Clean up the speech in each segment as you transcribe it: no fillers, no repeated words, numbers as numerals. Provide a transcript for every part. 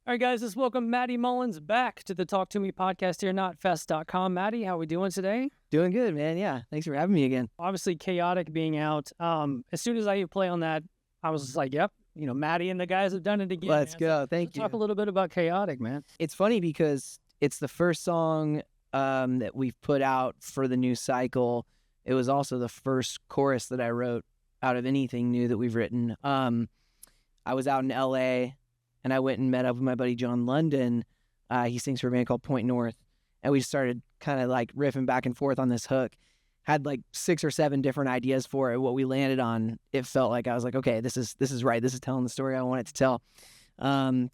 All right, guys, let's welcome Matty Mullins back to the Talk Toomey podcast here, KNOTFEST.com. Matty, how are we doing today? Doing good, man. Yeah, thanks for having me again. Obviously, Chaotic being out. As soon as I hit play on that, I was just like, yep, Matty and the guys have done it again. Let's go. So Thank you. Talk a little bit about Chaotic, man. It's funny because it's the first song that we've put out for the new cycle. It was also the first chorus that I wrote out of anything new that we've written. I was out in LA and I went and met up with my buddy John Lundin. He sings for a band called Point North. And we started kind of like riffing back and forth on this hook. Had like 6 or 7 different ideas for it. What we landed on, it felt like I was like, okay, this is right. This is telling the story I want it to tell.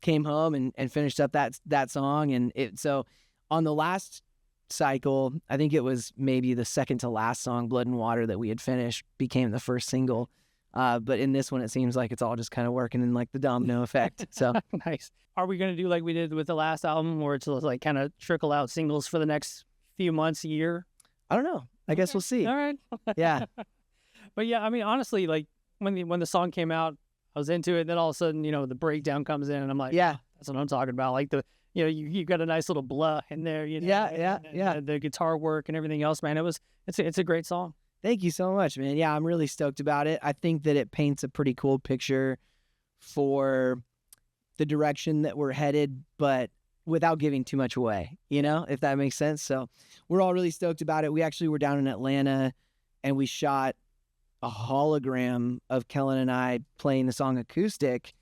Came home and finished up that song. And so on the last cycle, I think it was maybe the second to last song, Blood and Water, that we had finished, became the first single. But in this one, it seems like it's all just kind of working in like the domino effect. So Nice. Are we going to do like we did with the last album, where it's like kind of trickle out singles for the next few months, year? I don't know. I guess we'll see. All right. Yeah. But yeah, I mean, honestly, like when the song came out, I was into it. And then all of a sudden, the breakdown comes in, and I'm like, Yeah. that's what I'm talking about. Like you got a nice little blah in there. Yeah. The guitar work and everything else, man. It's a great song. Thank you so much, man. Yeah, I'm really stoked about it. I think that it paints a pretty cool picture for the direction that we're headed, but without giving too much away, if that makes sense. So we're all really stoked about it. We actually were down in Atlanta and we shot a hologram of Kellin and I playing the song Acoustic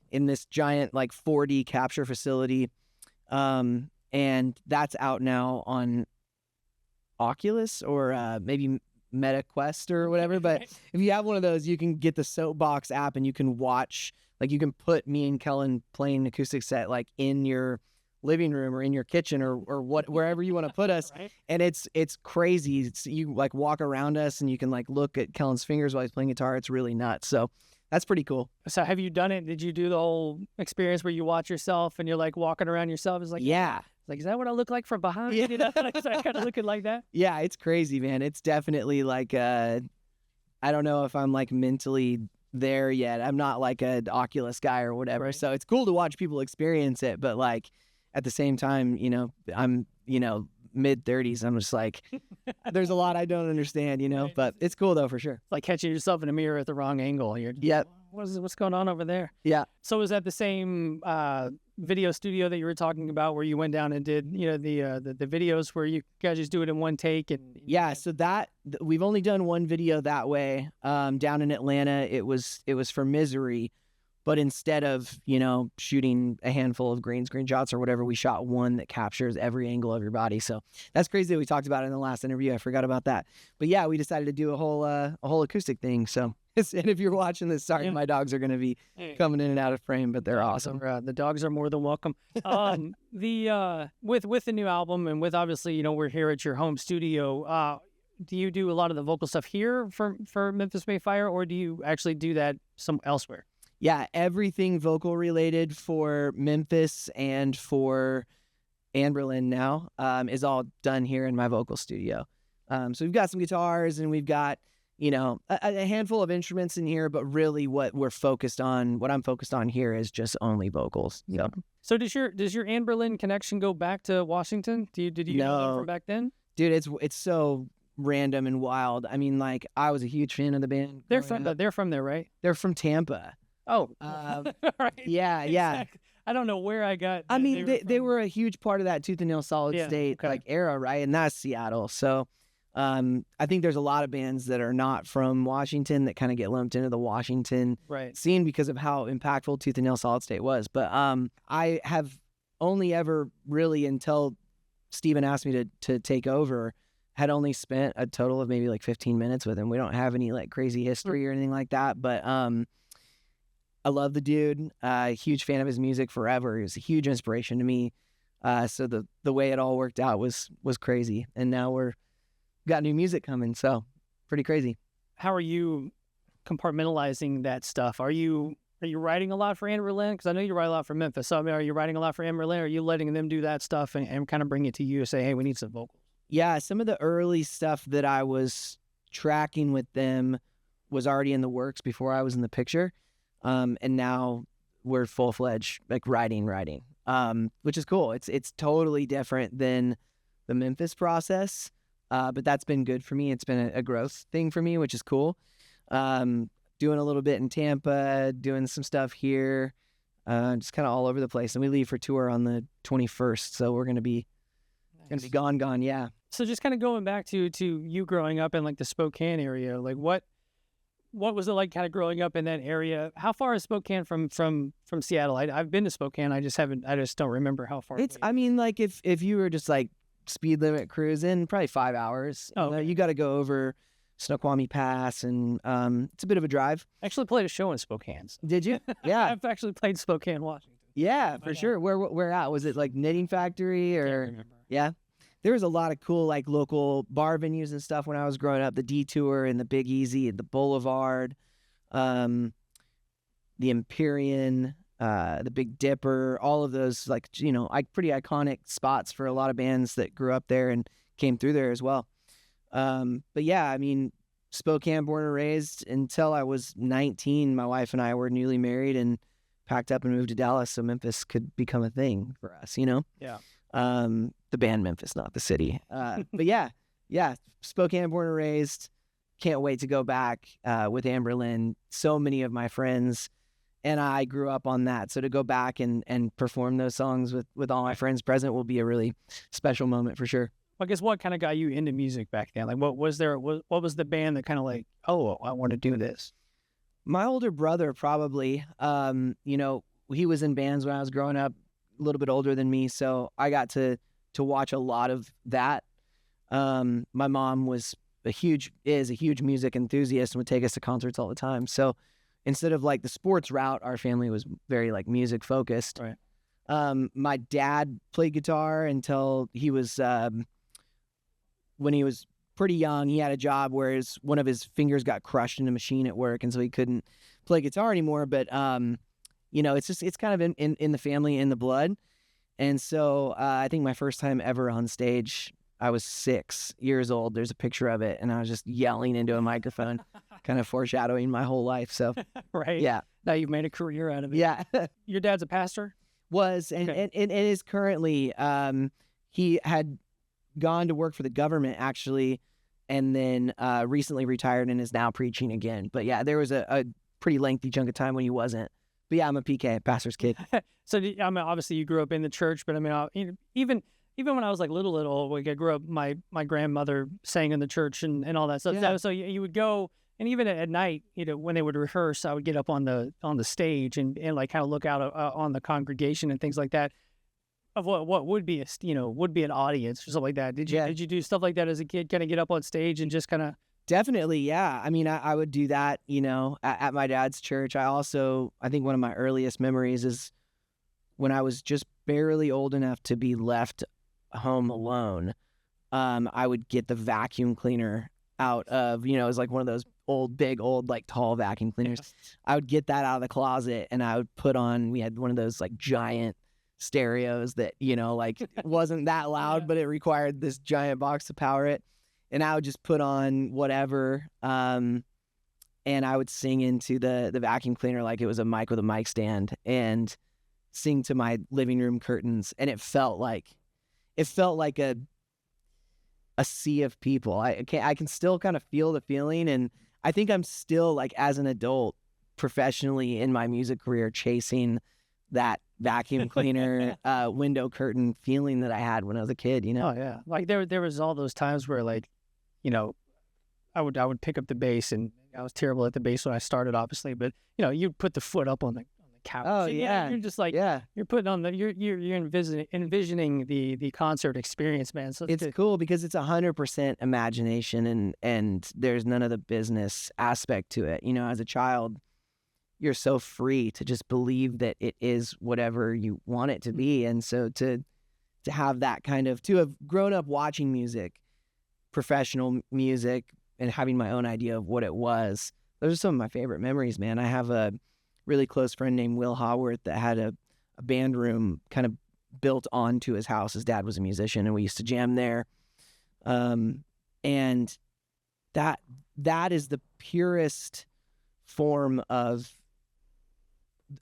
in this giant like 4D capture facility. And that's out now on Oculus or maybe MetaQuest or whatever. But if you have one of those, you can get the Soapbox app and you can watch, like you can put me and Kellin playing an acoustic set like in your living room or in your kitchen or wherever you want to put us. Right. And it's crazy. You like walk around us and you can like look at Kellin's fingers while he's playing guitar. It's really nuts. So that's pretty cool. So have you done it? Did you do the whole experience where you watch yourself and you're like walking around yourself? It's like, Yeah. Like, is that what I look like from behind? Yeah. Is that kind of looking like that? Yeah, it's crazy, man. It's definitely like, I don't know if I'm like mentally there yet. I'm not like an Oculus guy or whatever. Right. So it's cool to watch people experience it. But like at the same time, I'm, mid-30s. I'm just like, there's a lot I don't understand, Right. but it's cool though, for sure. It's like catching yourself in a mirror at the wrong angle. You're just, Yep. What's going on over there? Yeah. So is that the same video studio that you were talking about, where you went down and did the videos where you guys just do it in one take? And Yeah, so we've only done one video that way. Down in Atlanta, it was for Misery, but instead of shooting a handful of green screen shots or whatever, we shot one that captures every angle of your body. So that's crazy that we talked about it in the last interview. I forgot about that. But yeah, we decided to do a whole acoustic thing. So and if you're watching this, sorry, my dogs are going to be coming in and out of frame, but they're awesome. The dogs are more than welcome. With the new album and with obviously we're here at your home studio. Do you do a lot of the vocal stuff here for Memphis May Fire, or do you actually do that elsewhere? Yeah, everything vocal related for Memphis and for Anberlin now is all done here in my vocal studio. So we've got some guitars and we've got a handful of instruments in here, but really what I'm focused on here is just only vocals. So does your Anberlin connection go back to Washington? Did you know them from back then? Dude, it's so random and wild. I mean, like, I was a huge fan of the band. They're from there, right? They're from Tampa. Oh, right. Yeah. Exactly. I don't know where I got. I mean, they were a huge part of that Tooth and Nail Solid State okay. like era, right? And that's Seattle. So I think there's a lot of bands that are not from Washington that kind of get lumped into the Washington scene because of how impactful Tooth and Nail Solid State was. But I have only ever really, until Steven asked me to take over, had only spent a total of maybe like 15 minutes with him. We don't have any like crazy history or anything like that. But I love the dude. Huge fan of his music forever. He was a huge inspiration to me. So the way it all worked out was crazy. And now we're got new music coming, so pretty crazy. How are you compartmentalizing that stuff? Are you writing a lot for Anberlin? Because I know you write a lot for Memphis. So I mean, are you writing a lot for Anberlin? Or are you letting them do that stuff and kind of bring it to you and say, hey, we need some vocals? Yeah, some of the early stuff that I was tracking with them was already in the works before I was in the picture. And now we're full-fledged, like writing. which is cool. It's totally different than the Memphis process, but that's been good for me. It's been a growth thing for me, which is cool. Doing a little bit in Tampa, doing some stuff here, just kind of all over the place. And we leave for tour on the 21st, so we're gonna be gone. Yeah. So just kind of going back to you growing up in like the Spokane area, like what was it like kind of growing up in that area? How far is Spokane from Seattle? I've been to Spokane. I just don't remember how far. I mean, like if you were just like speed limit cruising, probably 5 hours. Oh, okay. You got to go over Snoqualmie Pass, and it's a bit of a drive. I actually played a show in Spokane. So. Did you? Yeah. I've actually played Spokane, Washington. Yeah, for sure. Where at? Was it like Knitting Factory or? Can't remember. Yeah. There was a lot of cool like local bar venues and stuff when I was growing up. The Detour and the Big Easy and the Boulevard, the Empyrean, the Big Dipper, all of those like pretty iconic spots for a lot of bands that grew up there and came through there as well. But yeah, I mean, Spokane, born and raised until I was 19. My wife and I were newly married and packed up and moved to Dallas so Memphis could become a thing for us, Yeah. The band Memphis, not the city. But yeah, Spokane, born and raised. Can't wait to go back with Anberlin. So many of my friends and I grew up on that. So to go back and perform those songs with all my friends present will be a really special moment for sure. I guess what kind of got you into music back then? Like what was the band that kind of like, oh, I want to do this? My older brother probably, he was in bands when I was growing up, a little bit older than me. So I got to watch a lot of that. My mom is a huge music enthusiast and would take us to concerts all the time. So instead of like the sports route, our family was very like music focused. Right. My dad played guitar until he was, when he was pretty young, he had a job where one of his fingers got crushed in a machine at work. And so he couldn't play guitar anymore. But, it's kind of in the family, in the blood. And so I think my first time ever on stage, I was 6 years old. There's a picture of it. And I was just yelling into a microphone, kind of foreshadowing my whole life. So, right. Yeah. Now you've made a career out of it. Yeah. Your dad's a pastor? Was, and is currently, he had gone to work for the government actually, and then recently retired and is now preaching again. But yeah, there was a pretty lengthy chunk of time when he wasn't. But yeah, I'm a PK, pastor's kid. So I mean, obviously you grew up in the church, but I mean, even when I was like little, like I grew up, my grandmother sang in the church and all that stuff. Yeah. So you would go, and even at night, when they would rehearse, I would get up on the stage and like kind of look out on the congregation and things like that of what would be an audience or something like that. Did you do stuff like that as a kid? Kind of get up on stage and just kind of. Definitely, yeah. I mean, I would do that, at my dad's church. I think one of my earliest memories is when I was just barely old enough to be left home alone. I would get the vacuum cleaner out of, it was like one of those big old, like tall vacuum cleaners. I would get that out of the closet and I would put on, we had one of those like giant stereos that, like it wasn't that loud, but it required this giant box to power it. And I would just put on whatever, and I would sing into the vacuum cleaner like it was a mic with a mic stand, and sing to my living room curtains. And it felt like a sea of people. I can still kind of feel the feeling, and I think I'm still like as an adult, professionally in my music career, chasing that vacuum cleaner, window curtain feeling that I had when I was a kid. Oh yeah, like there was all those times where like. I would pick up the bass, and I was terrible at the bass when I started, obviously. But you'd put the foot up on the couch. Oh and, yeah, you're just like you're putting on you're envisioning the concert experience, man. So it's cool because it's 100% imagination, and there's none of the business aspect to it. As a child, you're so free to just believe that it is whatever you want it to be, and so to have that kind of to have grown up watching music. Professional music and having my own idea of what it was. Those are some of my favorite memories, man. I have a really close friend named Will Haworth that had a band room kind of built onto his house. His dad was a musician and we used to jam there. And that is the purest form of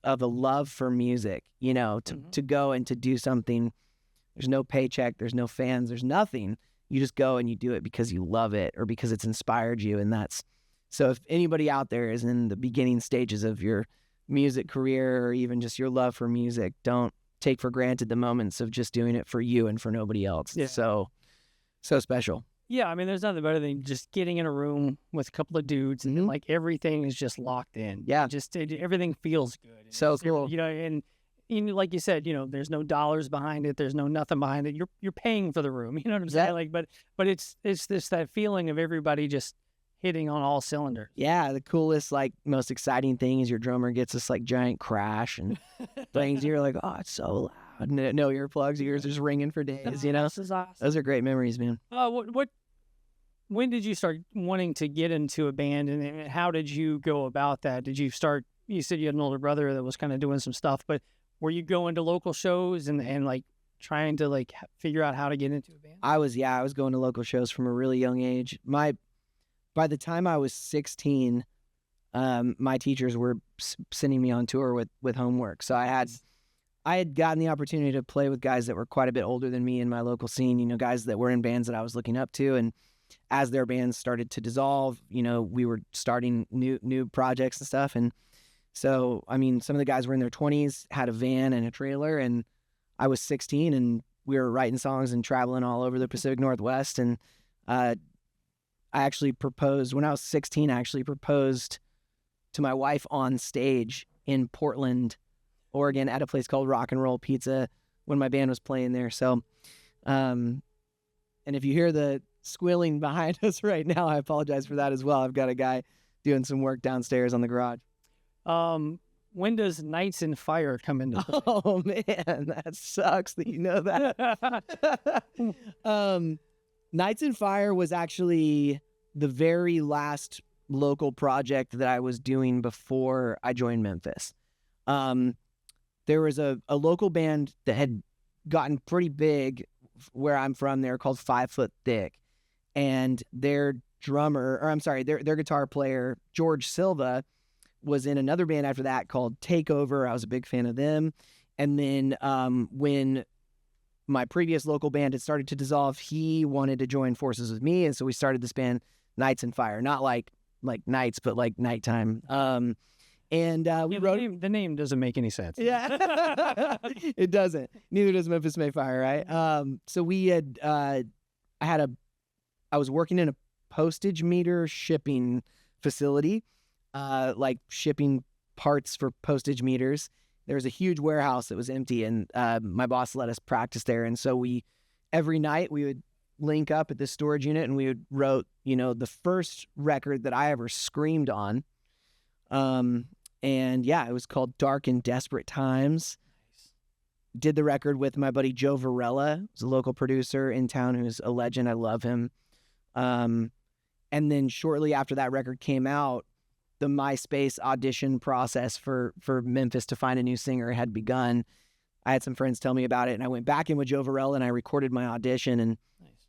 a love for music, you know, to go and to do something. There's no paycheck, there's no fans, there's nothing. You just go and you do it because you love it or because it's inspired you. And so if anybody out there is in the beginning stages of your music career or even just your love for music, don't take for granted the moments of just doing it for you and for nobody else. Yeah. So special. Yeah, I mean, there's nothing better than just getting in a room with a couple of dudes and like everything is just locked in. Yeah. Everything feels good. And So cool. You know, and like you said, you know, there's no dollars behind it. There's no nothing behind it. You're paying for the room. You know what I'm saying? Like, but it's this that feeling of everybody just hitting on all cylinders. Yeah, the coolest, like, most exciting thing is your drummer gets this, like, giant crash and things. You're like, oh, it's so loud. No earplugs. Ears are just ringing for days, you know? This is awesome. Those are great memories, man. When did you start wanting to get into a band, and how did you go about that? Did you start, you said you had an older brother that was kind of doing some stuff, but were you going to local shows and like trying to like figure out how to get into a band? I was going to local shows from a really young age. By the time I was 16, my teachers were sending me on tour with homework. So I had gotten the opportunity to play with guys that were quite a bit older than me in my local scene, you know, guys that were in bands that I was looking up to. And as their bands started to dissolve, you know, we were starting new projects and stuff. And so, I mean, some of the guys were in their 20s, had a van and a trailer, and I was 16 and we were writing songs and traveling all over the Pacific Northwest. And I actually proposed, when I was 16, I actually proposed to my wife on stage in Portland, Oregon, at a place called Rock and Roll Pizza when my band was playing there. So, and if you hear the squealing behind us right now, I apologize for that as well. I've got a guy doing some work downstairs on the garage. When does Nights in Fire come into play? Oh man, that sucks that you know that. Nights in Fire was actually the very last local project that I was doing before I joined Memphis. There was a local band that had gotten pretty big where I'm from. They're called 5 Foot Thick, and their guitar player, George Silva, was in another band after that called Takeover. I was a big fan of them. And then when my previous local band had started to dissolve, he wanted to join forces with me, and so we started this band, Nights in Fire. Not like nights, but like nighttime. We wrote... The name doesn't make any sense. Yeah, it doesn't. Neither does Memphis May Fire, right? So we had, I was working in a postage meter shipping facility, like shipping parts for postage meters. There was a huge warehouse that was empty, and my boss let us practice there. And so every night we would link up at this storage unit, and we wrote, you know, the first record that I ever screamed on. And yeah, it was called Dark and Desperate Times. Nice. Did the record with my buddy Joe Varela, who's a local producer in town who's a legend. I love him. And then shortly after that record came out, the MySpace audition process for Memphis to find a new singer had begun. I had some friends tell me about it, and I went back in with Joe Varela and I recorded my audition, and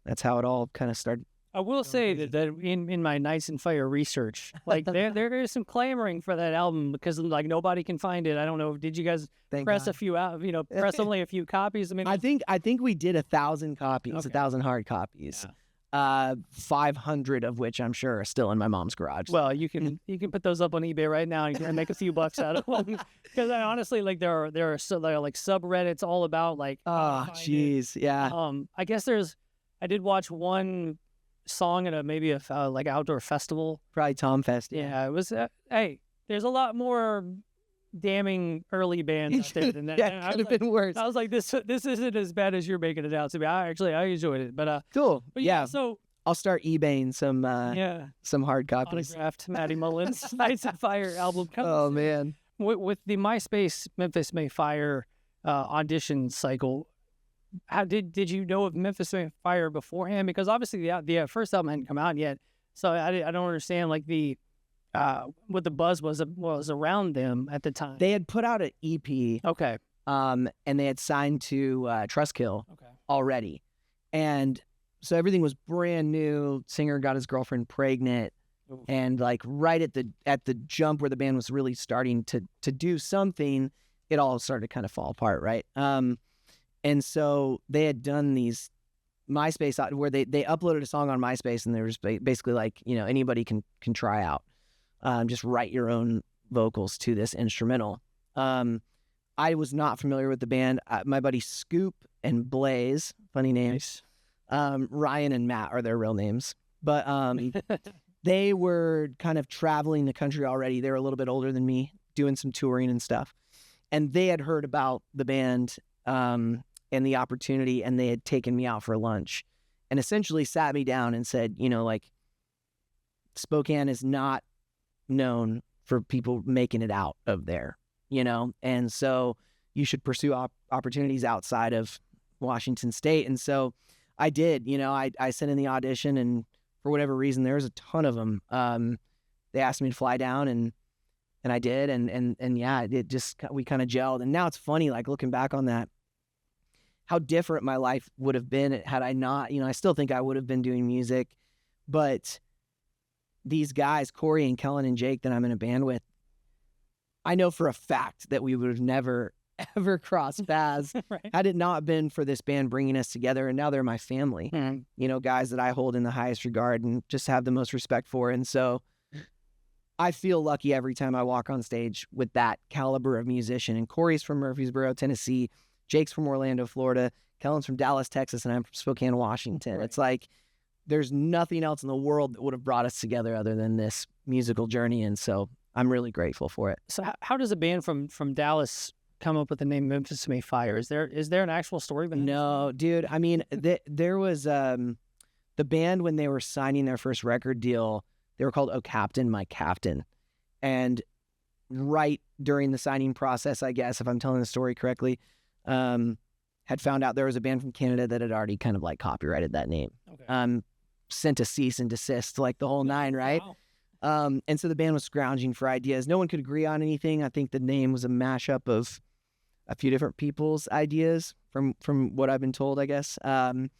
that's how it all kind of started. I will say that in my Nights in Fire research, like there is some clamoring for that album because like nobody can find it. I don't know. Did you guys press a few out? You know, press only a few copies. I mean, I think we did 1,000 copies, 1,000 hard copies. Yeah. 500 of which I'm sure are still in my mom's garage. Well, you can put those up on eBay right now and make a few bucks out of them. Because I honestly, like there are like subreddits all about like. Oh, jeez, yeah. I guess I did watch one song at maybe a like outdoor festival. Probably TomFest. Yeah, it was. Hey, there's a lot more damning early bands out there than that. Yeah, it could have been worse. I was like, this isn't as bad as you're making it out to be. I enjoyed it, but cool. But yeah, so I'll start eBaying some hard copies. Autographed Matty Mullins Nights in Fire album. Oh man, with the MySpace Memphis May Fire audition cycle. How did you know of Memphis May Fire beforehand? Because obviously the first album hadn't come out yet, so I don't understand like what the buzz was around them at the time. They had put out an EP, okay, and they had signed to Trustkill already, and so everything was brand new. Singer got his girlfriend pregnant. And like right at the jump where the band was really starting to do something, it all started to kind of fall apart, right? And so they had done these MySpace where they uploaded a song on MySpace, and they were just basically like, you know, anybody can try out, just write your own vocals to this instrumental. I was not familiar with the band. My buddy Scoop and Blaze, funny names. Ryan and Matt are their real names, but they were kind of traveling the country already. They were a little bit older than me, doing some touring and stuff, and they had heard about the band and the opportunity, and they had taken me out for lunch and essentially sat me down and said, you know, like, Spokane is not known for people making it out of there, you know, and so you should pursue opportunities outside of Washington State. And so I did. You know, I sent in the audition, and for whatever reason, there was a ton of them. They asked me to fly down, and I did, and yeah, it just, we kind of gelled. And now it's funny, like, looking back on that, how different my life would have been had I not, you know, I still think I would have been doing music, but these guys, Corey and Kellin and Jake, that I'm in a band with, I know for a fact that we would have never, ever crossed paths Right. had it not been for this band bringing us together. And now they're my family, you know, guys that I hold in the highest regard and just have the most respect for. And so I feel lucky every time I walk on stage with that caliber of musician. And Corey's from Murfreesboro, Tennessee. Jake's from Orlando, Florida. Kellin's from Dallas, Texas, and I'm from Spokane, Washington. Right. It's like there's nothing else in the world that would have brought us together other than this musical journey. And so I'm really grateful for it. So how does a band from Dallas come up with the name Memphis May Fire? Is there an actual story behind it? No, dude. I mean, there was the band, when they were signing their first record deal, they were called Oh Captain, My Captain. And right during the signing process, I guess, if I'm telling the story correctly, had found out there was a band from Canada that had already kind of like copyrighted that name. Okay. Sent a cease and desist, like the whole nine, right? Wow. And so the band was scrounging for ideas. No one could agree on anything. I think the name was a mashup of a few different people's ideas from what I've been told, I guess. Band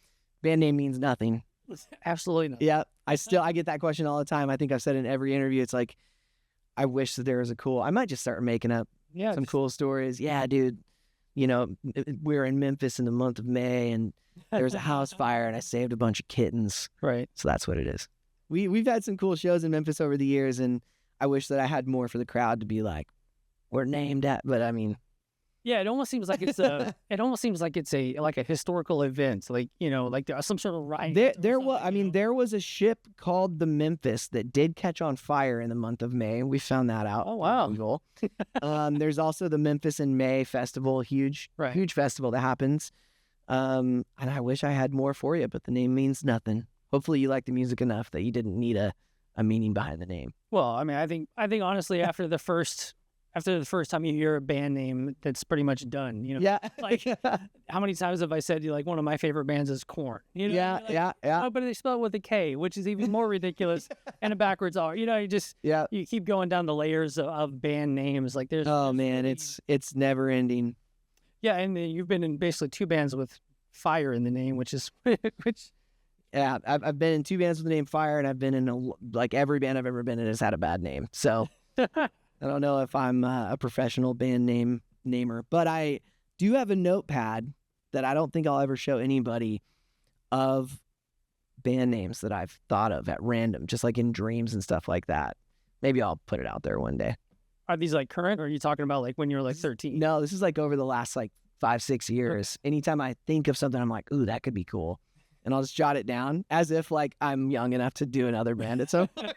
name means nothing. Absolutely nothing. Yeah. I get that question all the time. I think I've said in every interview, it's like, I wish that there was I might just start making up some cool stories. Yeah, dude. You know, we were in Memphis in the month of May, and there was a house fire, and I saved a bunch of kittens. Right. So that's what it is. We've had some cool shows in Memphis over the years, and I wish that I had more for the crowd to be like, we're named at, but I mean. Yeah, it almost seems like it's a like a historical event, like, you know, like some sort of riot. There was a ship called the Memphis that did catch on fire in the month of May, and we found that out. Oh wow! On Google. There's also the Memphis in May festival, huge festival that happens. And I wish I had more for you, but the name means nothing. Hopefully, you like the music enough that you didn't need a meaning behind the name. Well, I mean, I think honestly, after the first time you hear a band name, that's pretty much done, you know? Yeah. Like, how many times have I said, like, one of my favorite bands is Korn? You know? Yeah, like, yeah. Oh, but they spell it with a K, which is even more ridiculous, and a backwards R. You know, you keep going down the layers of band names. Like, there's... Oh, man, it's never ending. Yeah, and you've been in basically two bands with Fire in the name, which... Yeah, I've been in two bands with the name Fire, and I've been in, like, every band I've ever been in has had a bad name, so... I don't know if I'm a professional band namer, but I do have a notepad that I don't think I'll ever show anybody of band names that I've thought of at random, just like in dreams and stuff like that. Maybe I'll put it out there one day. Are these like current, or are you talking about like when you were like 13? No, this is like over the last like 5-6 years. Okay. Anytime I think of something, I'm like, ooh, that could be cool. And I'll just jot it down as if like I'm young enough to do another band at some point.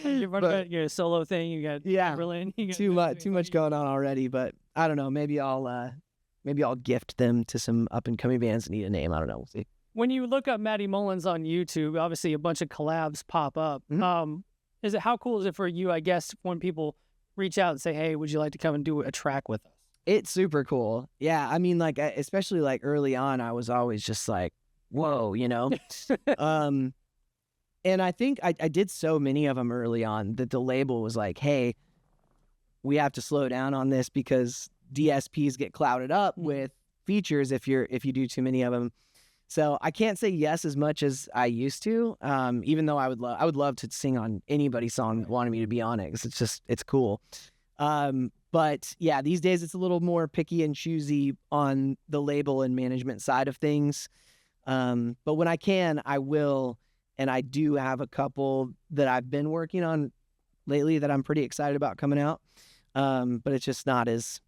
You're a solo thing. You got Anberlin. Too much going on already. But I don't know. Maybe I'll gift them to some up and coming bands that need a name. I don't know. We'll see. When you look up Matty Mullins on YouTube, obviously a bunch of collabs pop up. Mm-hmm. How cool is it for you, I guess, when people reach out and say, "Hey, would you like to come and do a track with us?" It's super cool. Yeah, I mean, like especially like early on, I was always just like, whoa, you know? And I think I did so many of them early on that the label was like, hey, we have to slow down on this because DSPs get clouded up with features if you do too many of them. So I can't say yes as much as I used to, even though I would love to sing on anybody's song that wanted me to be on it, 'cause it's cool. But yeah, these days it's a little more picky and choosy on the label and management side of things. But when I can, I will, and I do have a couple that I've been working on lately that I'm pretty excited about coming out. But it's just not as...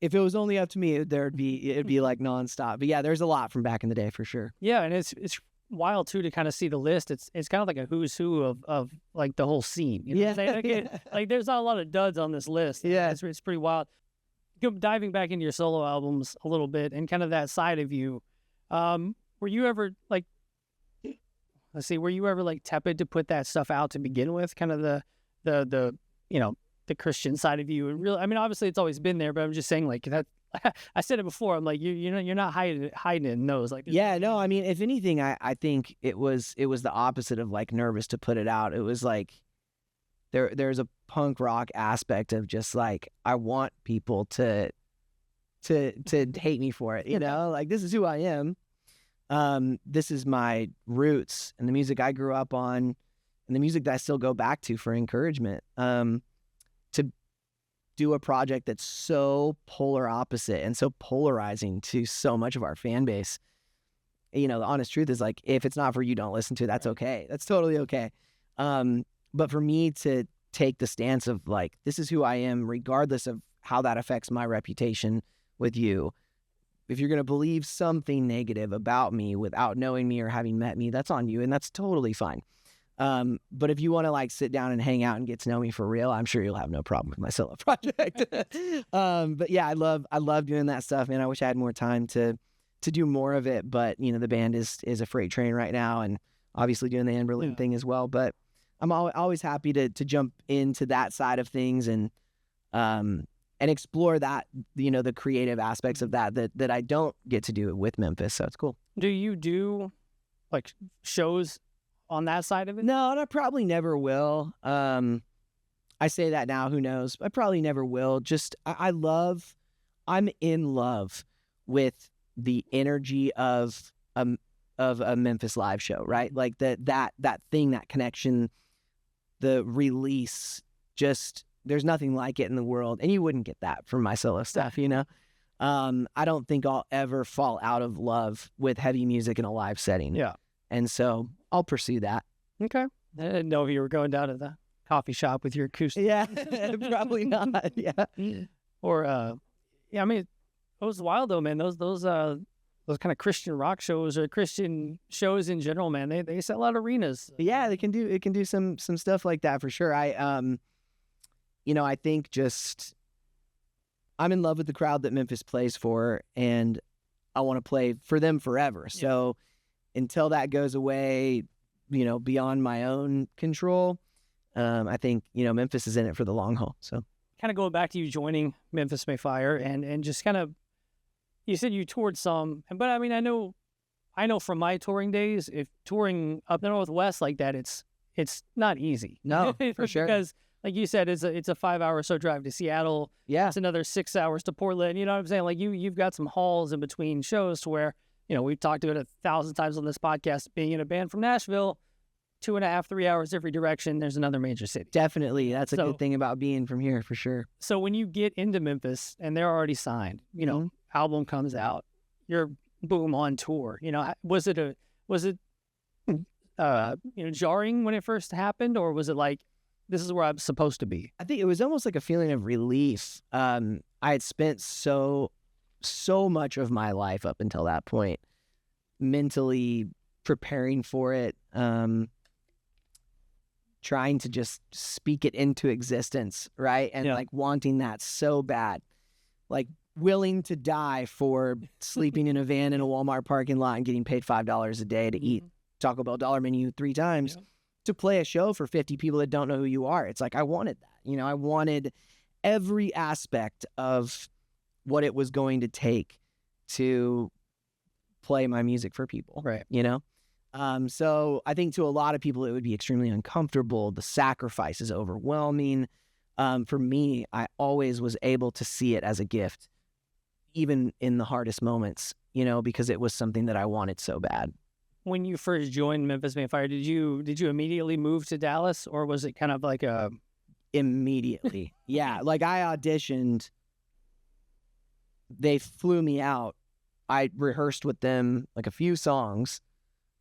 If it was only up to me, it'd be like nonstop. But yeah, there's a lot from back in the day for sure. Yeah, and it's wild too to kind of see the list. It's kind of like a who's who of like the whole scene. You know what I'm saying? Like there's not a lot of duds on this list. Yeah, it's pretty wild. Diving back into your solo albums a little bit and kind of that side of you, were you ever like, were you ever like tepid to put that stuff out to begin with? Kind of the the Christian side of you, and really, I mean, obviously it's always been there, but I'm just saying like that. I said it before. I'm like, you're not hiding it in those. Like, yeah, no, I mean, if anything, I think it was the opposite of like nervous to put it out. It was like there's a punk rock aspect of just like, I want people to hate me for it, you know, like this is who I am. This is my roots and the music I grew up on and the music that I still go back to for encouragement. To do a project that's so polar opposite and so polarizing to so much of our fan base. You know, the honest truth is like, if it's not for you, don't listen to it. That's okay. That's totally okay. But for me to take the stance of like, this is who I am, regardless of how that affects my reputation with you. If you're going to believe something negative about me without knowing me or having met me, that's on you. And that's totally fine. But if you want to like sit down and hang out and get to know me for real, I'm sure you'll have no problem with my solo project. But yeah, I love doing that stuff, man. I wish I had more time to do more of it, but you know, the band is a freight train right now, and obviously doing the Anberlin thing as well. But I'm always happy to jump into that side of things and explore that, you know, the creative aspects of that I don't get to do with Memphis. So it's cool. Do you do like shows on that side of it? No, and I probably never will. I say that now, who knows? I probably never will. Just I'm in love with the energy of a Memphis live show, right? Like that thing, that connection, the release, just there's nothing like it in the world. And you wouldn't get that from my solo stuff, you know? I don't think I'll ever fall out of love with heavy music in a live setting. Yeah. And so I'll pursue that. Okay. I didn't know if you were going down to the coffee shop with your acoustic. Yeah, probably not. Yeah. Or, yeah, I mean, it was wild though, man. Those kind of Christian rock shows or Christian shows in general, man, they sell out arenas. Yeah, it can do some stuff like that for sure. I think just I'm in love with the crowd that Memphis plays for, and I want to play for them forever. Yeah. So until that goes away, you know, beyond my own control, I think, you know, Memphis is in it for the long haul. So kind of going back to you joining Memphis May Fire and just kind of, you said you toured some, but I mean, I know from my touring days, if touring up the Northwest like that, it's not easy. No, for sure. Because like you said, it's a 5 hour or so drive to Seattle. Yeah. It's another 6 hours to Portland. You know what I'm saying? Like you've got some hauls in between shows to where, you know, we've talked about it 1,000 times on this podcast, being in a band from Nashville, 2.5, 3 hours every direction. There's another major city. Definitely. That's a good thing about being from here for sure. So when you get into Memphis and they're already signed, you know, album comes out, you're boom on tour. You know, was it jarring when it first happened, or was it like, this is where I'm supposed to be? I think it was almost like a feeling of relief. I had spent so much of my life up until that point mentally preparing for it, trying to just speak it into existence, right? And like wanting that so bad, like willing to die for sleeping in a van in a Walmart parking lot and getting paid $5 a day to eat Taco Bell dollar menu 3 times to play a show for 50 people that don't know who you are. It's like, I wanted that, you know, I wanted every aspect of what it was going to take to play my music for people, right? You know? So I think to a lot of people, it would be extremely uncomfortable. The sacrifice is overwhelming. For me, I always was able to see it as a gift. even in the hardest moments, you know, because it was something that I wanted so bad. When you first joined Memphis May Fire, did you immediately move to Dallas, or was it kind of like a Immediately? Yeah, like I auditioned, they flew me out. I rehearsed with them like a few songs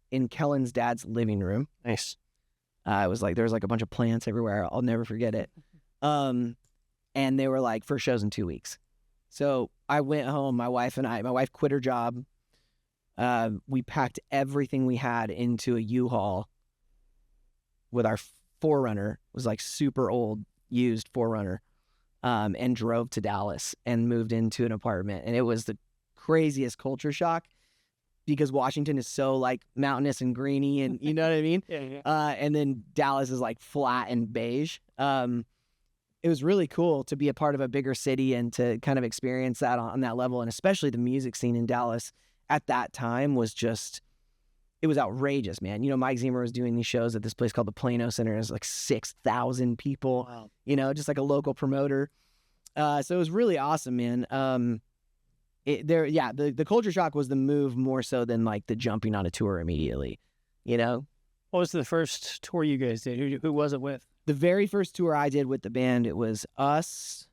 in Kellin's dad's living room. nice? It was like there was like a bunch of plants everywhere. I'll never forget it. And they were like, first show's in 2 weeks. So I went home. My wife quit her job. We packed everything we had into a U-Haul with our Forerunner. It was like super old, used Forerunner, and drove to Dallas and moved into an apartment. And it was the craziest culture shock because Washington is so like mountainous and greeny, and you know what I mean? Yeah. And then Dallas is like flat and beige. It was really cool to be a part of a bigger city and to kind of experience that on that level. And especially the music scene in Dallas at that time was just, it was outrageous, man. You know, Mike Zimmer was doing these shows at this place called the Plano Center. It was like 6,000 people, Wow. you know, just like a local promoter. So it was really awesome, man. The culture shock was the move more so than like the jumping on a tour immediately, you know? What was the first tour you guys did? Who was it with? The very first tour I did with the band, it was us.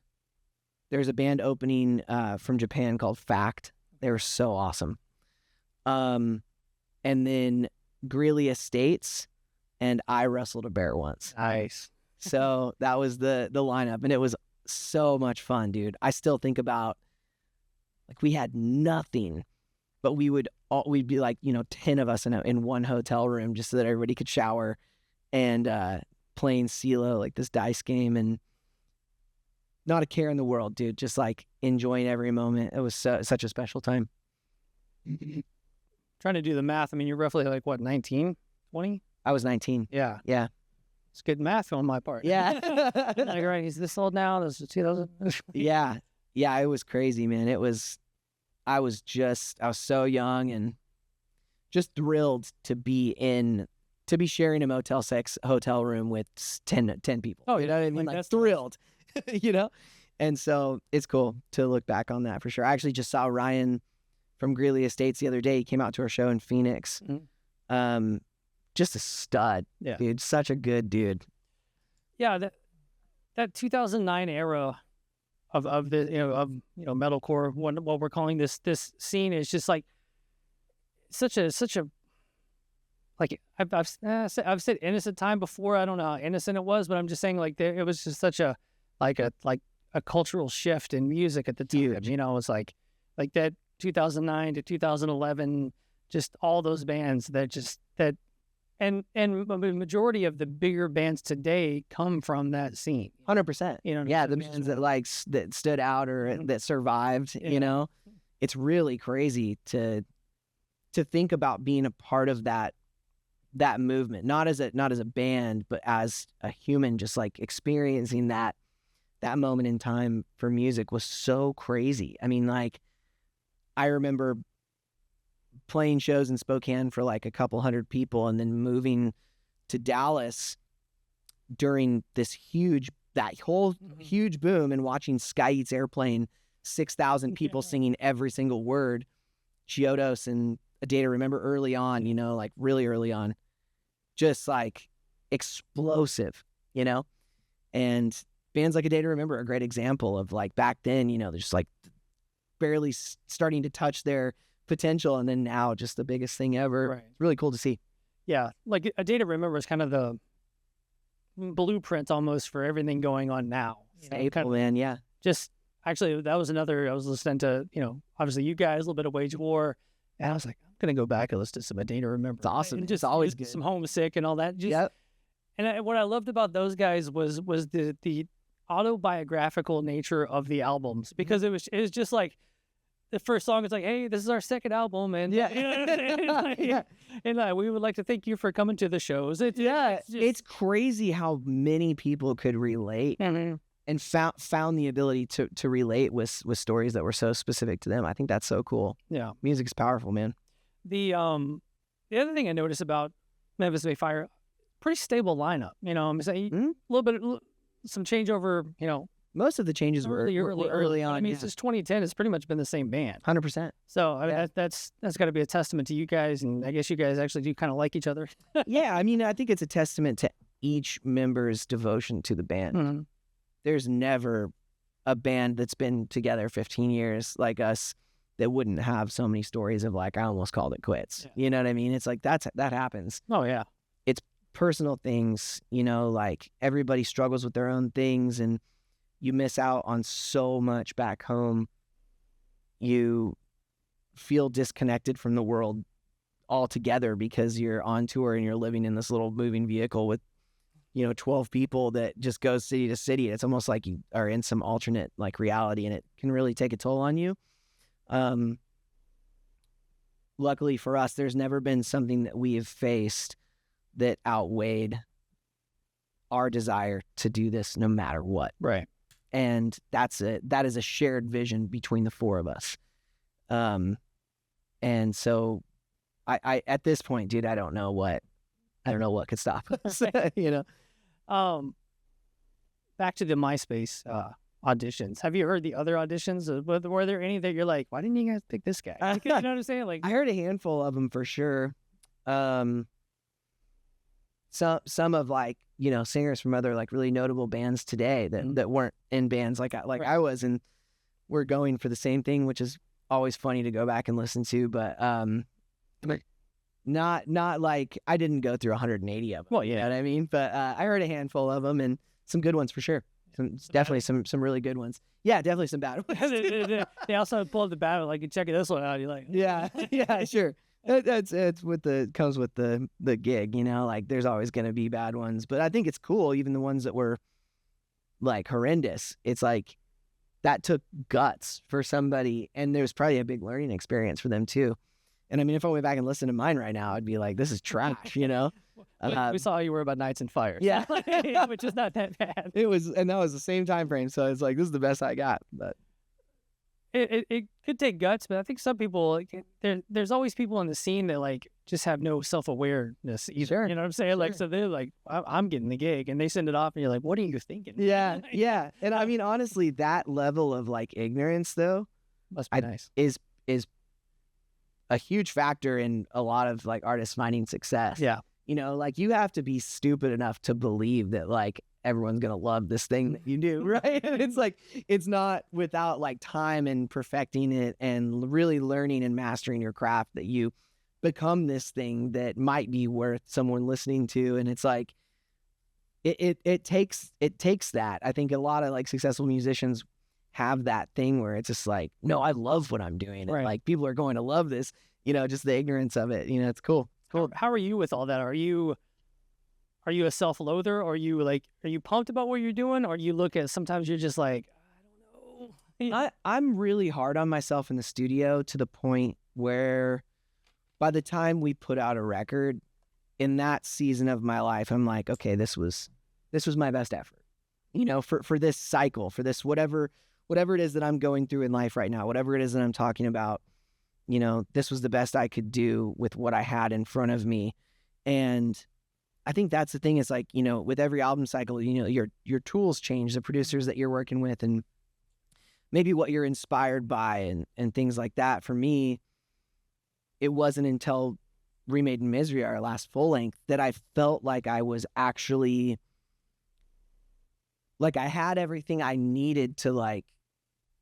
There's a band opening from Japan called Fact. They were so awesome. And then Greeley Estates, and I Wrestled a Bear Once. Nice. So that was the lineup, and it was so much fun, dude. I still think about, like, we had nothing, but we'd be like, you know, 10 of us in one hotel room just so that everybody could shower, and playing CeeLo, like this dice game, and not a care in the world, dude. Just like enjoying every moment. It was such a special time. Trying to do the math. I mean, you're roughly like what, 19, 20? I was 19. Yeah. Yeah. It's good math on my part. Yeah. Like, right, he's this old now. This is 2000. Yeah. Yeah. It was crazy, man. I was so young and just thrilled to be sharing a Motel 6 hotel room with 10 people. Oh, you know what I mean? Like that's thrilled, you know? And so it's cool to look back on that for sure. I actually just saw Ryan from Greeley Estates the other day. He came out to our show in Phoenix. Mhm. Just a stud, Yeah. dude. Such a good dude. Yeah, that 2009 era of the metalcore, what we're calling this scene, is just like such a like I've said innocent time before. I don't know how innocent it was, but I'm just saying like it was just such a cultural shift in music at the time. Huge. You know, it's like that 2009 to 2011, just all those bands and the majority of the bigger bands today come from that scene. 100%. You know, Yeah, the bands that stood out or that survived. Yeah. You know, it's really crazy to think about being a part of that movement, not as a band, but as a human, just like experiencing that moment in time for music was so crazy. I mean, like, I remember playing shows in Spokane for like a couple hundred people and then moving to Dallas during this huge boom and watching Sky Eats Airplane, 6,000 people singing every single word, Chiodos and A Day to Remember early on, you know, like really early on, just like explosive, you know? And bands like A Day to Remember are a great example of like back then, you know, they're just like barely starting to touch their potential, and then now just the biggest thing ever. Right. It's really cool to see. Yeah, like A Day to Remember is kind of the blueprint almost for everything going on now. Staple, man, yeah. Just actually, that was another. I was listening to, you know, obviously you guys, a little bit of Wage War, and I was like, I'm gonna go back and listen to some A Day to Remember. It's awesome. And just It's always good. some Homesick and all that. Yep. And what I loved about those guys was the autobiographical nature of the albums, because it was just like, the first song is like, hey, this is our second album, and Yeah. you know what I'm saying? And we would like to thank you for coming to the shows. It's crazy how many people could relate Mhm. and found the ability to relate with stories that were so specific to them. I think that's so cool. Yeah. Music's powerful, man. The other thing I noticed about Memphis May Fire, pretty stable lineup. You know, I'm saying Mhm. a little bit, some changeover, you know, Most of the changes were early on. I mean, since 2010, it's pretty much been the same band. 100%. So I mean, that's got to be a testament to you guys, and I guess you guys actually do kind of like each other. Yeah, I mean, I think it's a testament to each member's devotion to the band. Mm-hmm. There's never a band that's been together 15 years like us that wouldn't have so many stories of like, I almost called it quits. Yeah. You know what I mean? It's like that happens. Oh yeah. It's personal things, you know, like everybody struggles with their own things, and you miss out on so much back home. You feel disconnected from the world altogether because you're on tour and you're living in this little moving vehicle with, 12 people that just goes city to city. It's almost like you are in some alternate like reality, and it can really take a toll on you. Luckily for us, there's never been something that we have faced that outweighed our desire to do this no matter what. Right. And that is a shared vision between the four of us. And so I at this point, dude, I don't know what could stop us. Back to the MySpace auditions. Have you heard the other auditions? Were there any that you're like, why didn't you guys pick this guy? You know what I'm saying? Like, I heard a handful of them for sure. Some of like, singers from other like really notable bands today that weren't in bands like Right. I was, and we're going for the same thing, which is always funny to go back and listen to, but not like I didn't go through 180 of them. Well, yeah. You know what I mean? But I heard a handful of them, and some good ones for sure. Definitely some really good ones. Yeah, definitely some bad ones. They also pull up the bad one, like, you check this one out. You're like, yeah, sure. It's comes with the gig, like there's always going to be bad ones, but I think it's cool. Even the ones that were like horrendous, it's like that took guts for somebody, and there's probably a big learning experience for them too. And I mean, if I went back and listened to mine right now, I'd be like, this is trash, We saw how you were about Nights and Fire. So yeah, which is not that bad. And that was the same time frame, so it's like, this is the best I got. But it could take guts, but I think some people, like, there's always people in the scene that like just have no self-awareness either. Sure. You know what I'm saying? Sure. Like, so they're like, I'm getting the gig, and they send it off, and you're like, what are you thinking? Yeah. And I mean, honestly, that level of like ignorance though Must be nice. is a huge factor in a lot of like artists finding success. Yeah. Like you have to be stupid enough to believe that like everyone's going to love this thing that you do, right? And it's like, it's not without like time and perfecting it and really learning and mastering your craft that you become this thing that might be worth someone listening to. And it's like, it takes that. I think a lot of like successful musicians have that thing where it's just like, no, I love what I'm doing. Right. And like people are going to love this, just the ignorance of it. It's cool. How are you with all that? Are you a self-loather? Or are you pumped about what you're doing? Or you look at, sometimes you're just like, I don't know. I'm really hard on myself in the studio to the point where by the time we put out a record, in that season of my life, I'm like, okay, this was my best effort, for this cycle, for this, whatever it is that I'm going through in life right now, whatever it is that I'm talking about, this was the best I could do with what I had in front of me. And I think that's the thing, is like, with every album cycle, your tools change, the producers that you're working with, and maybe what you're inspired by and things like that. For me, it wasn't until Remade in Misery, our last full length, that I felt like I was actually, like I had everything I needed to like,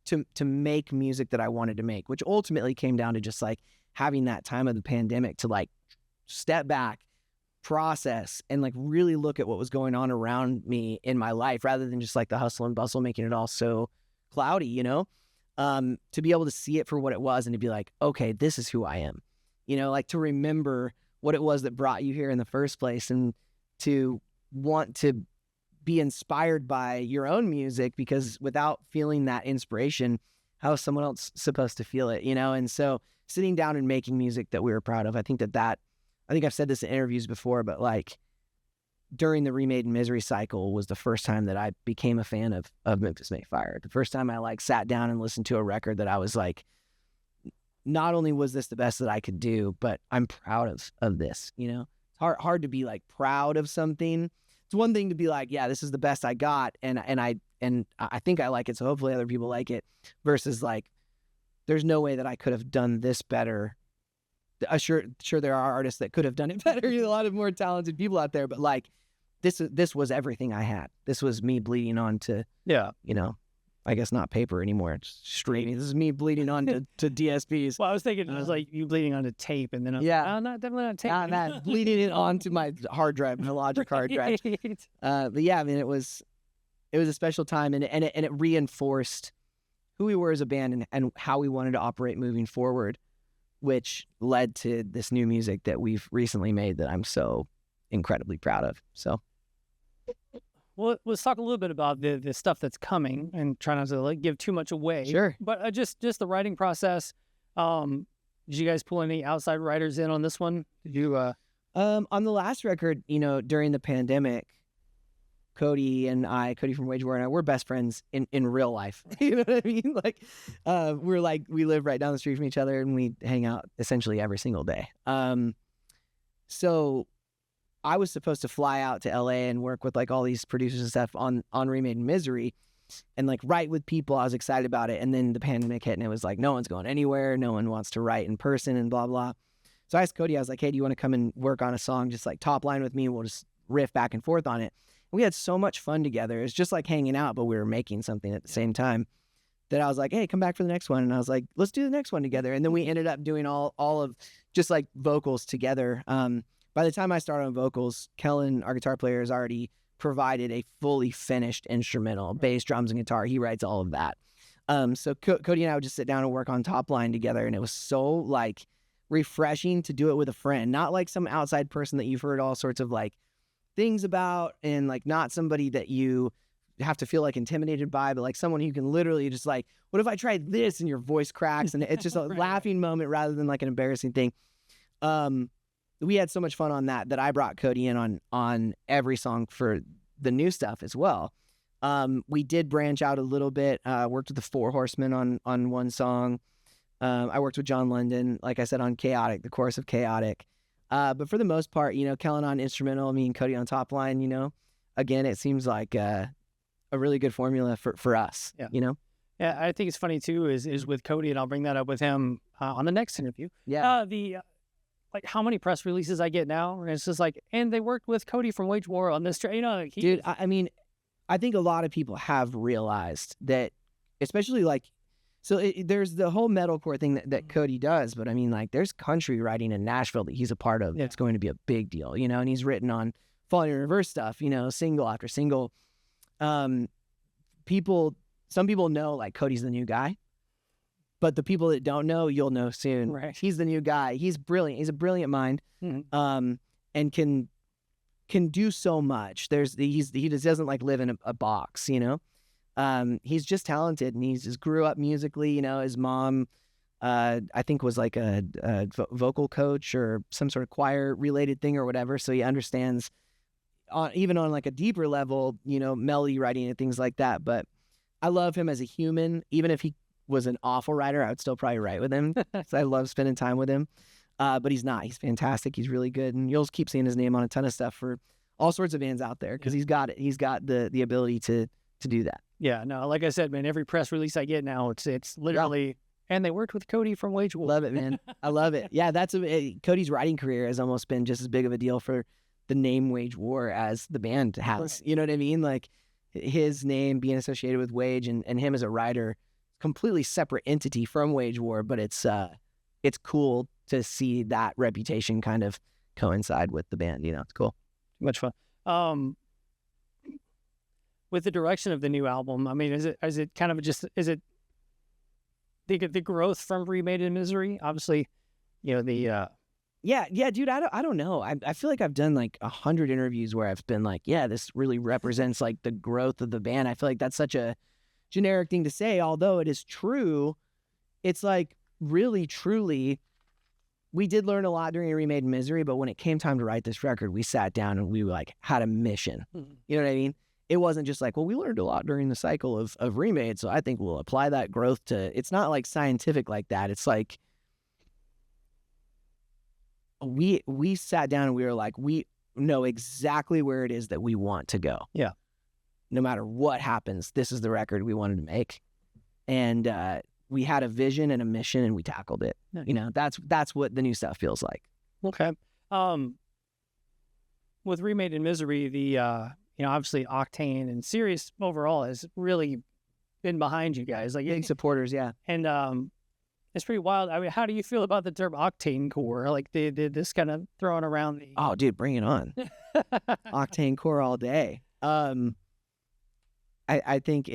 to make music that I wanted to make, which ultimately came down to just like having that time of the pandemic to like step back, process, and like really look at what was going on around me in my life, rather than just like the hustle and bustle making it all so cloudy, to be able to see it for what it was and to be like, okay, this is who I am, like to remember what it was that brought you here in the first place, and to want to be inspired by your own music, because without feeling that inspiration, how is someone else supposed to feel it, And so sitting down and making music that we were proud of, I think I've said this in interviews before, but like during the Remade in Misery cycle was the first time that I became a fan of Memphis May Fire. The first time I like sat down and listened to a record that I was like, not only was this the best that I could do, but I'm proud of this, It's hard to be like proud of something. It's it's one thing to be like, yeah, this is the best I got, and I think I like it, so hopefully other people like it, versus like, there's no way that I could have done this better. Sure there are artists that could have done it better. A lot of more talented people out there, but like, this was everything I had. This was me bleeding on to, I guess not paper anymore. It's straight. This is me bleeding on to DSPs. Well, I was thinking it was like you bleeding onto tape, and then I was like, oh, definitely not tape. Not bleeding it onto my hard drive, my Logic hard drive. But yeah, I mean, it was a special time, and it reinforced who we were as a band and how we wanted to operate moving forward, which led to this new music that we've recently made that I'm so incredibly proud of. So. Well, let's talk a little bit about the stuff that's coming, and try not to like give too much away. Sure. But just the writing process. Did you guys pull any outside writers in on this one? Did you? On the last record, during the pandemic, Cody from Wage War and I, we're best friends in real life. You know what I mean? Like, we live right down the street from each other, and we hang out essentially every single day. So I was supposed to fly out to LA and work with like all these producers and stuff on Remade in Misery, and like write with people. I was excited about it. And then the pandemic hit, and it was like, no one's going anywhere. No one wants to write in person and blah, blah. So I asked Cody, I was like, hey, do you want to come and work on a song, just like top line with me? We'll just riff back and forth on it. And we had so much fun together. It was just like hanging out, but we were making something at the same time, that I was like, hey, come back for the next one. And I was like, let's do the next one together. And then we ended up doing all of just like vocals together. By the time I started on vocals, Kellin, our guitar player, has already provided a fully finished instrumental, bass, drums, and guitar. He writes all of that. So Cody and I would just sit down and work on top line together, and it was so like refreshing to do it with a friend, not like some outside person that you've heard all sorts of like things about, and like not somebody that you have to feel like intimidated by, but like someone who can literally just like, what if I tried this, and your voice cracks, and it's just a laughing moment rather than like an embarrassing thing. We had so much fun on that I brought Cody in on every song for the new stuff as well. We did branch out a little bit, worked with the Four Horsemen on one song. I worked with John Lundin, like I said, on Chaotic, the chorus of Chaotic. But for the most part, Kellin on instrumental, me and Cody on top line, again, it seems like a really good formula for us, Yeah, I think it's funny too, is with Cody, and I'll bring that up with him on the next interview. Yeah. Like how many press releases I get now, and it's just like, and they worked with Cody from Wage War on this, dude. I mean, I think a lot of people have realized that, especially like, so there's the whole metalcore thing that Cody does, but I mean, like, there's country writing in Nashville that he's a part of. It's going to be a big deal, and he's written on Falling in Reverse stuff, single after single. Some people know like Cody's the new guy. But the people that don't know, you'll know soon. Right. He's the new guy. He's brilliant. He's a brilliant mind, and can do so much. He just doesn't like live in a box, He's just talented, and he just grew up musically. His mom, I think, was like a vocal coach or some sort of choir related thing or whatever. So he understands, even on like a deeper level, melody writing and things like that. But I love him as a human, even if he was an awful writer, I would still probably write with him. So I love spending time with him. But he's not. He's fantastic. He's really good. And you'll keep seeing his name on a ton of stuff for all sorts of bands out there, because he's got it. He's got the ability to do that. Yeah, no, like I said, man, every press release I get now, it's literally, and they worked with Cody from Wage War. Love it, man. I love it. Yeah, Cody's writing career has almost been just as big of a deal for the name Wage War as the band has. Right. You know what I mean? Like, his name being associated with Wage and him as a writer, completely separate entity from Wage War, but it's cool to see that reputation kind of coincide with the band. It's cool. Much fun. With the direction of the new album, I mean, is it kind of just, is it the growth from Remade in Misery? Obviously, Yeah, dude, I don't know. I feel like I've done like 100 interviews where I've been like, yeah, this really represents like the growth of the band. I feel like that's such a generic thing to say, although it is true. It's like, really, truly, we did learn a lot during Remade in Misery, but when it came time to write this record, we sat down and we like had a mission. Mm-hmm. You know what I mean? It wasn't just like, well, we learned a lot during the cycle of Remade, so I think we'll apply that growth to, it's not like scientific like that. It's like, we sat down and we were like, we know exactly where it is that we want to go. Yeah. No matter what happens, this is the record we wanted to make. And we had a vision and a mission, and we tackled it. Nice. You know, that's what the new stuff feels like. Okay. With Remade in Misery, the obviously Octane and Sirius overall has really been behind you guys. Like Big supporters, yeah. And it's pretty wild. I mean, how do you feel about the term Octane Core? Like this kind of throwing around the Oh, dude, bring it on. Octane Core all day. I think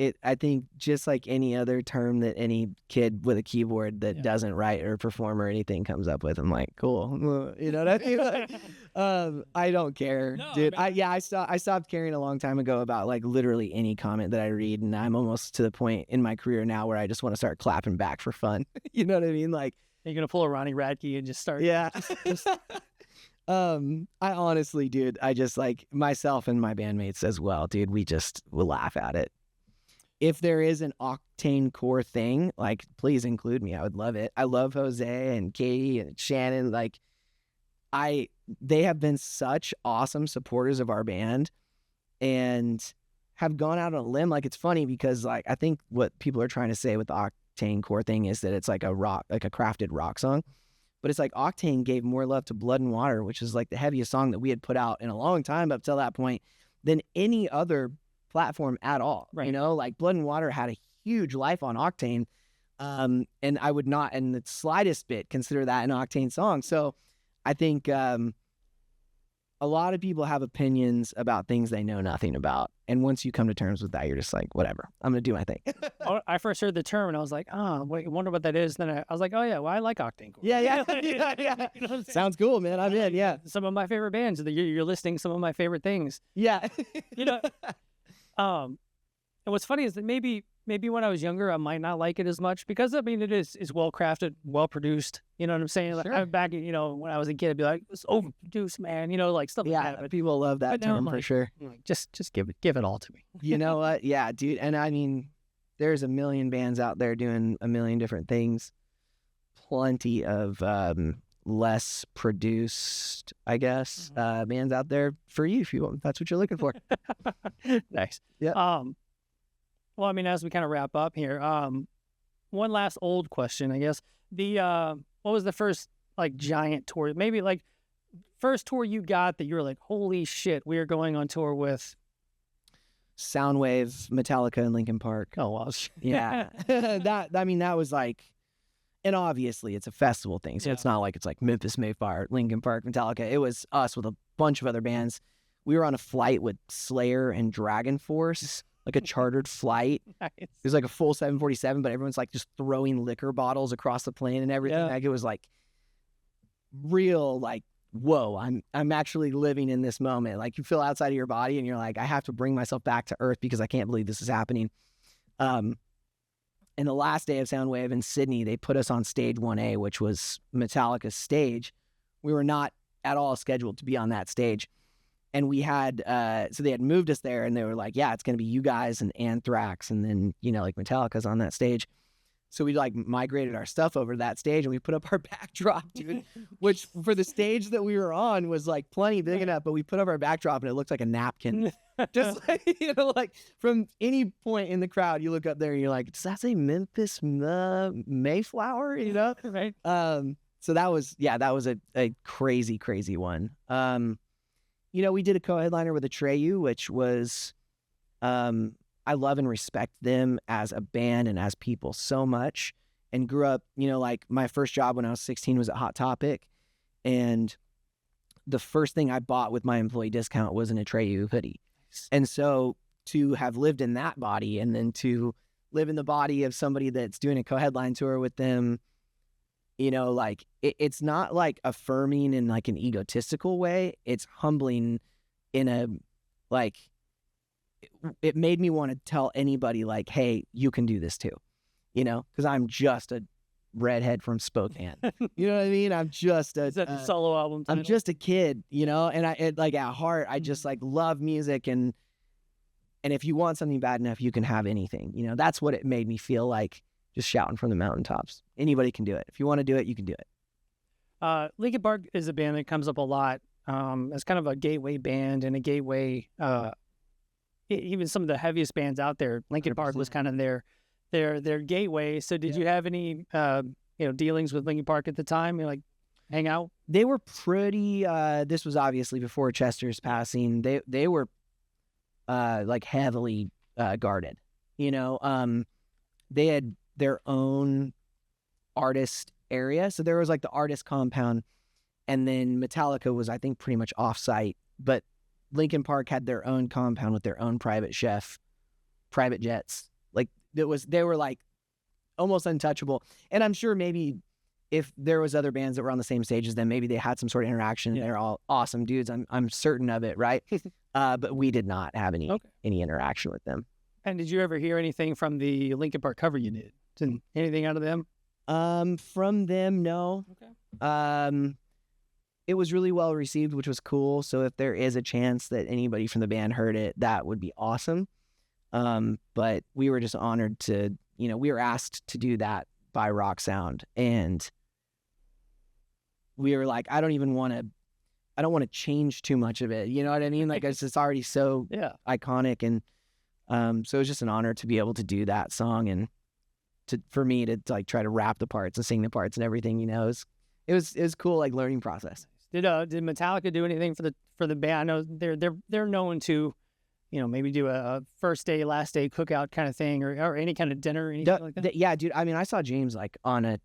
just like any other term that any kid with a keyboard that doesn't write or perform or anything comes up with, I'm like, cool. You know what I mean? Like, I don't care, dude. I stopped caring a long time ago about like literally any comment that I read, and I'm almost to the point in my career now where I just want to start clapping back for fun. You know what I mean? Like, you're gonna pull a Ronnie Radke and just start. Yeah. I honestly, dude, I just like myself and my bandmates as well, dude. We just will laugh at it. If there is an Octane Core thing, like, please include me. I would love it. I love Jose and Katie and Shannon. Like, they have been such awesome supporters of our band and have gone out on a limb. Like, it's funny because like, I think what people are trying to say with the Octane Core thing is that it's like a crafted rock song. But it's like Octane gave more love to Blood and Water, which is like the heaviest song that we had put out in a long time up till that point, than any other platform at all. Right. You know, like Blood and Water had a huge life on Octane. And I would not in the slightest bit consider that an Octane song. So I think a lot of people have opinions about things they know nothing about. And once you come to terms with that, you're just like, whatever, I'm going to do my thing. I first heard the term and I was like, wait, I wonder what that is. Then I was like, oh yeah, well, I like Octane Core. Yeah. You know what I'm saying? Sounds cool, man. I'm in, yeah. Some of my favorite bands. You're listing some of my favorite things. Yeah. You know, and what's funny is that maybe when I was younger, I might not like it as much because, I mean, it is well crafted, well produced. You know what I'm saying? Like, Sure. back, when I was a kid, I'd be like, it's overproduced, man. You know, like stuff like that. But People love that now I'm term for like, sure. Just give it all to me. You know what? Yeah, dude. And I mean, there's a million bands out there doing a million different things. Plenty of less produced, I guess, bands out there for you if that's what you're looking for. Nice. Yeah. Well, I mean, as we kind of wrap up here, one last old question, I guess. What was the first like giant tour? Maybe like first tour you got that you were like, holy shit, we are going on tour with Soundwave, Metallica, and Linkin Park. Oh, well, Yeah. that was like, and obviously it's a festival thing. So it's not like it's like Memphis May Fire, Linkin Park, Metallica. It was us with a bunch of other bands. We were on a flight with Slayer and Dragon Force, like a chartered flight. Nice. It was like a full 747, but everyone's like just throwing liquor bottles across the plane and everything. Yeah. Like it was like real, like, whoa, I'm actually living in this moment. Like you feel outside of your body and you're like, I have to bring myself back to earth because I can't believe this is happening. And the last day of Soundwave in Sydney, they put us on stage 1A, which was Metallica's stage. We were not at all scheduled to be on that stage. And we had, so they had moved us there and they were like, yeah, it's going to be you guys and Anthrax. And then, like Metallica's on that stage. So we like migrated our stuff over to that stage and we put up our backdrop, dude, which for the stage that we were on was like plenty big enough, but we put up our backdrop and it looked like a napkin. Just like, like from any point in the crowd, you look up there and you're like, does that say Memphis Mayflower? Right. So that was a crazy, crazy one. We did a co-headliner with Atreyu, which was, I love and respect them as a band and as people so much, and grew up, like my first job when I was 16 was at Hot Topic. And the first thing I bought with my employee discount was an Atreyu hoodie. And so to have lived in that body and then to live in the body of somebody that's doing a co-headline tour with them, like it's not like affirming in like an egotistical way. It's humbling in a, like, it made me want to tell anybody like, hey, you can do this too, because I'm just a redhead from Spokane. You know what I mean? I'm just Is that the solo album title? I'm just a kid, and like at heart, I just like love music. And if you want something bad enough, you can have anything, that's what it made me feel like, just shouting from the mountaintops. Anybody can do it. If you want to do it, you can do it. Linkin Park is a band that comes up a lot as kind of a gateway band and a gateway. Even some of the heaviest bands out there, Linkin Park was 100%. kind of their gateway. So did you have any dealings with Linkin Park at the time? Like hang out? They were pretty. This was obviously before Chester's passing. They were like heavily guarded. They had their own artist area, so there was like the artist compound, and then Metallica was, I think, pretty much off-site. But Linkin Park had their own compound with their own private chef, private jets. Like they were like almost untouchable. And I'm sure maybe if there was other bands that were on the same stage as them, maybe they had some sort of interaction. Yeah. They're all awesome dudes. I'm certain of it, right? But we did not have any interaction with them. And did you ever hear anything from the Linkin Park cover you did? Anything out of them? From them, no. Okay. It was really well received, which was cool. So if there is a chance that anybody from the band heard it, that would be awesome. But we were just honored to, we were asked to do that by Rock Sound, and we were like, I don't want to change too much of it. You know what I mean? Like it's already so iconic, and so it was just an honor to be able to do that song, and for me to like try to rap the parts and sing the parts and everything. It was cool, like learning process. Did Metallica do anything for the band? I know they're known to, maybe do a first day, last day cookout kind of thing, or any kind of dinner, or anything like that. Yeah, dude. I mean, I saw James like on a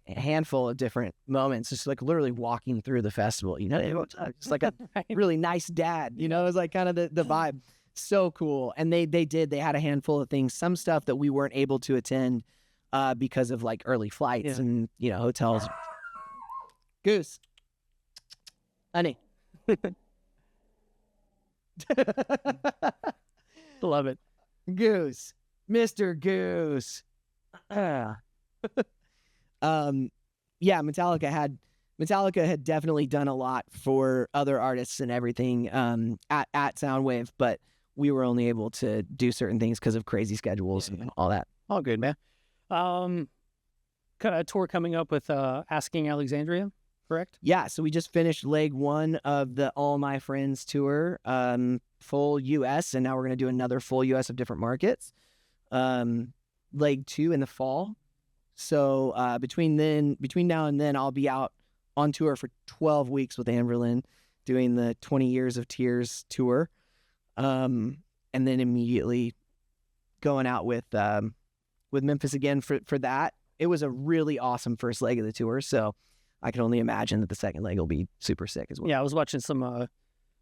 handful of different moments, just like literally walking through the festival. Just like a really nice dad. It was like kind of the vibe. So cool. And they had a handful of things, some stuff that we weren't able to attend because of like early flights and hotels. Goose. Honey. Love it. Goose. Mr. Goose. Metallica had definitely done a lot for other artists and everything at Soundwave, but we were only able to do certain things because of crazy schedules and all that. All good, man. Got a tour coming up with Asking Alexandria, correct? Yeah, so we just finished leg 1 of the All My Friends tour, full U.S., and now we're going to do another full U.S. of different markets. Leg 2 in the fall. So between now and then, I'll be out on tour for 12 weeks with Anberlin, doing the 20 Years of Tears tour, and then immediately going out with Memphis again for that. It was a really awesome first leg of the tour, so I can only imagine that the second leg will be super sick as well. Yeah, I was watching some.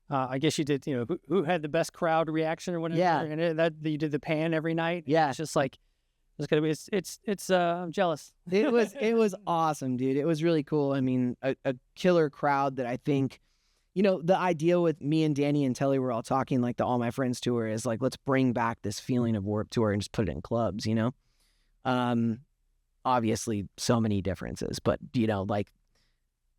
I guess you did. Who had the best crowd reaction or whatever. Yeah, and you did the pan every night. Yeah, it's just like it's gonna be. It's. I'm jealous. It was awesome, dude. It was really cool. I mean, a killer crowd that I think, the idea with me and Danny and Telly were all talking, like the All My Friends tour is like, let's bring back this feeling of Warped Tour and just put it in clubs. Obviously so many differences, but like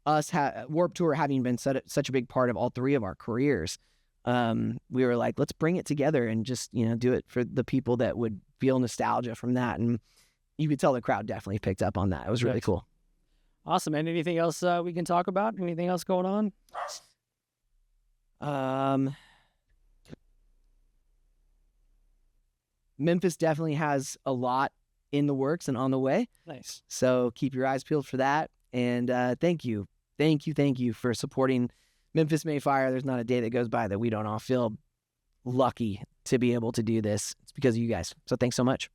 us Warped Tour having been such a big part of all 3 of our careers, we were like, let's bring it together and just do it for the people that would feel nostalgia from that. And you could tell the crowd definitely picked up on that. It was really cool. Awesome. And anything else we can talk about? Anything else going on? Memphis definitely has a lot in the works and on the way. Nice. So keep your eyes peeled for that. And thank you for supporting Memphis May Fire. There's not a day that goes by that we don't all feel lucky to be able to do this. It's because of you guys. So thanks so much.